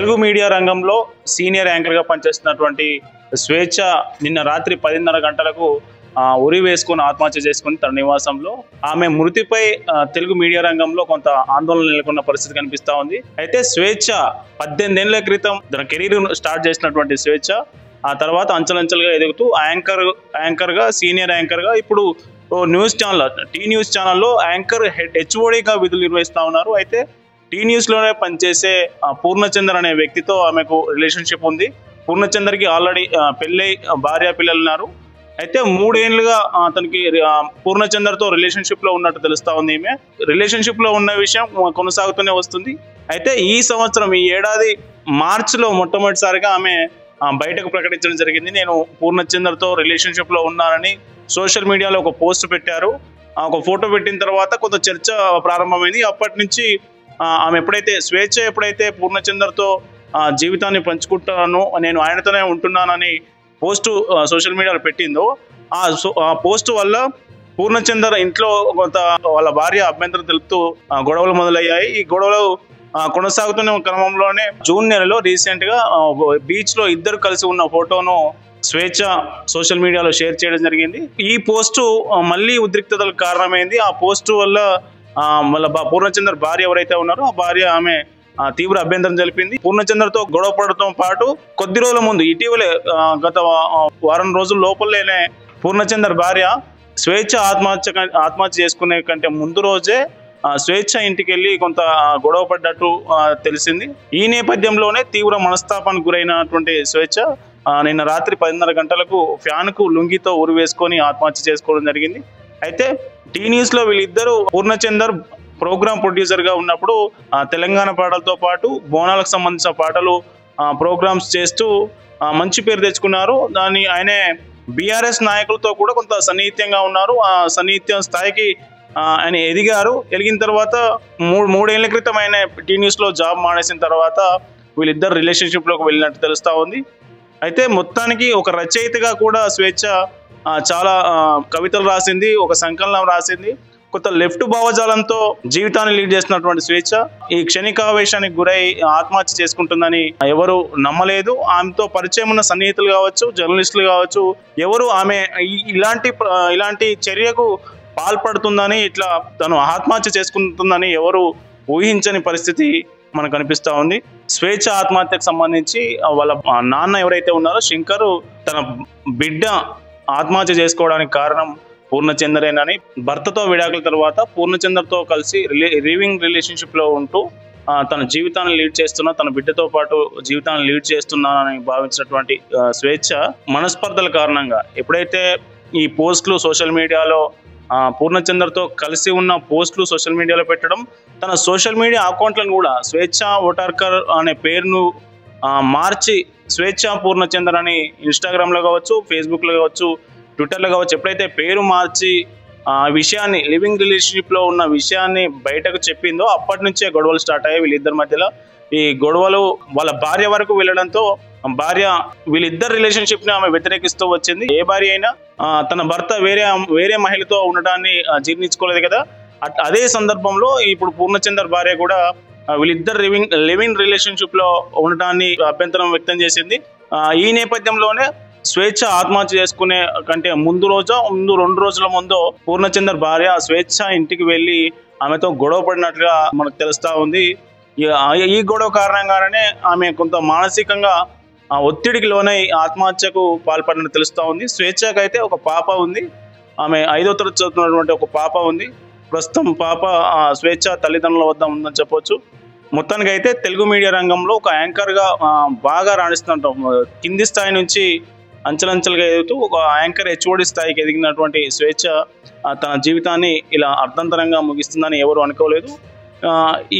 Telugu media రంగంలో senior యాంకర్గా పనిచేస్తున్నటువంటి స్వేచ్ఛ నిన్న రాత్రి 10:30 గంటలకు ఉరి వేసుకొని ఆత్మహత్య చేసుకుని తన నివాసంలో ఆమె మృతిపై తెలుగు మీడియా రంగంలో కొంత ఆందోళన నెలకొన్న పరిస్థితి కనిపిస్తా ఉంది. అయితే స్వేచ్ఛ 18 ఏళ్ల క్రితం తన కెరీర్ స్టార్ట్ చేసినటువంటి స్వేచ్ఛ ఆ తర్వాత అంచెలంచెలుగా ఎదుగుతూ యాంకర్గా సీనియర్ యాంకర్గా ఇప్పుడు న్యూస్ ఛానల్ టీ న్యూస్ ఛానల్లో యాంకర్ హెచ్ఓడిగా విధులు నిర్వహిస్తూ ఉన్నారు. అయితే టీ న్యూస్లోనే పనిచేసే పూర్ణచందర్ అనే వ్యక్తితో ఆమెకు రిలేషన్షిప్ ఉంది. పూర్ణచందర్కి ఆల్రెడీ పెళ్ళై భార్య పిల్లలు ఉన్నారు. అయితే 3 ఏళ్ళుగా అతనికి పూర్ణచందర్తో రిలేషన్షిప్లో ఉన్నట్టు తెలుస్తా ఉంది. ఈమె రిలేషన్షిప్లో ఉన్న విషయం కొనసాగుతూనే వస్తుంది. అయితే ఈ సంవత్సరం ఈ ఏడాది మార్చిలో మొట్టమొదటిసారిగా ఆమె బయటకు ప్రకటించడం జరిగింది. నేను పూర్ణచందర్తో రిలేషన్షిప్లో ఉన్నానని సోషల్ మీడియాలో ఒక పోస్ట్ పెట్టారు. ఒక ఫోటో పెట్టిన తర్వాత కొంత చర్చ ప్రారంభమైంది. అప్పటి నుంచి ఆమె ఎప్పుడైతే పూర్ణచందర్తో జీవితాన్ని పంచుకుంటాను, నేను ఆయనతోనే ఉంటున్నానని పోస్టు సోషల్ మీడియాలో పెట్టిందో ఆ పోస్ట్ వల్ల పూర్ణచందర్ ఇంట్లో కొంత వాళ్ళ భార్య అభ్యంతరం తెలుపుతూ గొడవలు మొదలయ్యాయి. ఈ గొడవలు కొనసాగుతున్న క్రమంలోనే జూన్ నెలలో రీసెంట్ గా బీచ్ లో ఇద్దరు కలిసి ఉన్న ఫోటోను స్వేచ్ఛ సోషల్ మీడియాలో షేర్ చేయడం జరిగింది. ఈ పోస్టు మళ్ళీ ఉద్రిక్తతలకు కారణమైంది. ఆ పోస్టు వల్ల వాళ్ళ పూర్ణచందర్ భార్య ఎవరైతే ఉన్నారో ఆ భార్య ఆమె తీవ్ర అభ్యంతరం తెలిపింది. పూర్ణచందర్తో గొడవ పడటంతో పాటు కొద్ది రోజుల ముందు ఇటీవలే గత వారం రోజుల లోపలనే పూర్ణచందర్ భార్య స్వేచ్ఛ ఆత్మహత్య చేసుకునే కంటే ముందు రోజే స్వేచ్ఛ ఇంటికి వెళ్ళి కొంత గొడవ పడ్డట్టు తెలిసింది. ఈ నేపథ్యంలోనే తీవ్ర మనస్తాపానికి గురైనటువంటి స్వేచ్ఛ నిన్న రాత్రి 10:30 గంటలకు ఫ్యాన్కు లుంగితో ఉరి వేసుకొని ఆత్మహత్య చేసుకోవడం జరిగింది. అయితే టీ న్యూస్లో వీళ్ళిద్దరూ పూర్ణచందర్ ప్రోగ్రామ్ ప్రొడ్యూసర్గా ఉన్నప్పుడు తెలంగాణ పాటలతో పాటు బోనాలకు సంబంధించిన పాటలు ప్రోగ్రామ్స్ చేస్తూ మంచి పేరు తెచ్చుకున్నారు. దాన్ని ఆయనే బీఆర్ఎస్ నాయకులతో కూడా కొంత సన్నిహిత్యంగా ఉన్నారు. ఆ సన్నిహిత్యం స్థాయికి ఆయన ఎదిగిన తర్వాత 3 ఏళ్ల క్రితం ఆయన టీ న్యూస్లో జాబ్ మానేసిన తర్వాత వీళ్ళిద్దరు రిలేషన్షిప్లోకి వెళ్ళినట్టు తెలుస్తూ ఉంది. అయితే మొత్తానికి ఒక రచయితగా కూడా స్వేచ్ఛ చాలా కవితలు రాసింది, ఒక సంకలనం రాసింది. కొంత లెఫ్ట్ భావజాలంతో జీవితాన్ని లీడ్ చేస్తున్నటువంటి స్వేచ్ఛ ఈ క్షణికావేశానికి గురై ఆత్మహత్య చేసుకుంటుందని ఎవరు నమ్మలేదు. ఆమెతో పరిచయం ఉన్న సన్నిహితులు కావచ్చు, జర్నలిస్టులు కావచ్చు, ఎవరు ఆమె ఇలాంటి చర్యకు పాల్పడుతుందని, ఇట్లా తను ఆత్మహత్య చేసుకుంటుందని ఎవరు ఊహించని పరిస్థితి మనకు కనిపిస్తూ ఉంది. స్వేచ్ఛ ఆత్మహత్యకు సంబంధించి వాళ్ళ నాన్న ఎవరైతే ఉన్నారో శంకర్ తన బిడ్డ ఆత్మహత్య చేసుకోవడానికి కారణం పూర్ణచందరేనని, భర్తతో విడాకుల తర్వాత పూర్ణచందర్తో కలిసి లివింగ్ రిలేషన్షిప్లో ఉంటూ తన జీవితాన్ని లీడ్ చేస్తున్నా, తన బిడ్డతో పాటు జీవితాన్ని లీడ్ చేస్తున్నానని భావించినటువంటి స్వేచ్ఛ మనస్పర్ధల కారణంగా ఎప్పుడైతే ఈ పోస్టులు సోషల్ మీడియాలో పూర్ణచందర్తో కలిసి ఉన్న పోస్టులు సోషల్ మీడియాలో పెట్టడం, తన సోషల్ మీడియా అకౌంట్లను కూడా స్వేచ్ఛ ఓటార్కర్ అనే పేరును మార్చి స్వేచ్ఛ పూర్ణచందర్ అని ఇన్స్టాగ్రామ్లో కావచ్చు, ఫేస్బుక్లో కావచ్చు, ట్విట్టర్లో కావచ్చు ఎప్పుడైతే పేరు మార్చి విషయాన్ని లివింగ్ రిలేషన్షిప్లో ఉన్న విషయాన్ని బయటకు చెప్పిందో అప్పటి నుంచే గొడవలు స్టార్ట్ అయ్యాయి వీళ్ళిద్దరి మధ్యలో. ఈ గొడవలు వాళ్ళ భార్య వరకు వెళ్ళడంతో భార్య వీళ్ళిద్దరు రిలేషన్షిప్ని ఆమె వ్యతిరేకిస్తూ వచ్చింది. ఏ భార్య అయినా తన భర్త వేరే మహిళతో ఉండటాన్ని జీర్ణించుకోలేదు కదా. అదే సందర్భంలో ఇప్పుడు పూర్ణచందర్ భార్య కూడా వీళ్ళిద్దరు లివింగ్ రిలేషన్షిప్లో ఉండటాన్ని అభ్యంతరం వ్యక్తం చేసింది. ఈ నేపథ్యంలోనే స్వేచ్ఛ ఆత్మహత్య చేసుకునే కంటే ముందు 2 రోజుల ముందు పూర్ణచందర్ భార్య స్వేచ్ఛ ఇంటికి వెళ్ళి ఆమెతో గొడవ పడినట్లుగా మనకు తెలుస్తూ ఉంది. ఈ గొడవ కారణంగానే ఆమె కొంత మానసికంగా ఒత్తిడికి లోనై ఆత్మహత్యకు పాల్పడినట్టు తెలుస్తూ ఉంది. స్వేచ్ఛకు అయితే ఒక పాప ఉంది. ఆమె 5వ తరగతి చదువుతున్నటువంటి ఒక పాప ఉంది. ప్రస్తుతం పాప స్వేచ్ఛ తల్లిదండ్రుల వద్ద ఉందని చెప్పొచ్చు. మొత్తానికి అయితే తెలుగు మీడియా రంగంలో ఒక యాంకర్గా బాగా రాణిస్తుంటాం. కింది స్థాయి నుంచి అంచెలంచెలుగా ఎదుగుతూ ఒక యాంకర్ హెచ్ఓడి స్థాయికి ఎదిగినటువంటి స్వేచ్ఛ తన జీవితాన్ని ఇలా అర్థంతరంగా ముగిస్తుందని ఎవరు అనుకోలేదు.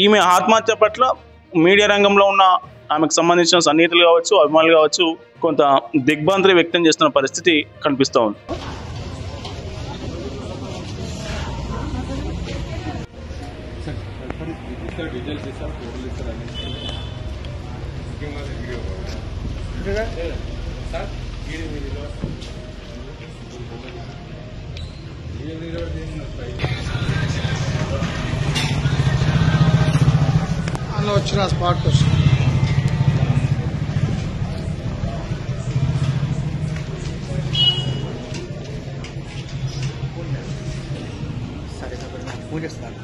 ఈమె ఆత్మహత్య పట్ల మీడియా రంగంలో ఉన్న ఆమెకు సంబంధించిన సన్నిహితులు కావచ్చు, అభిమానులు కావచ్చు కొంత దిగ్భ్రాంతి వ్యక్తం చేస్తున్న పరిస్థితి కనిపిస్తూ ఉంది. అలా వచ్చిన స్పాట్ తొలగిస్తున్నారు.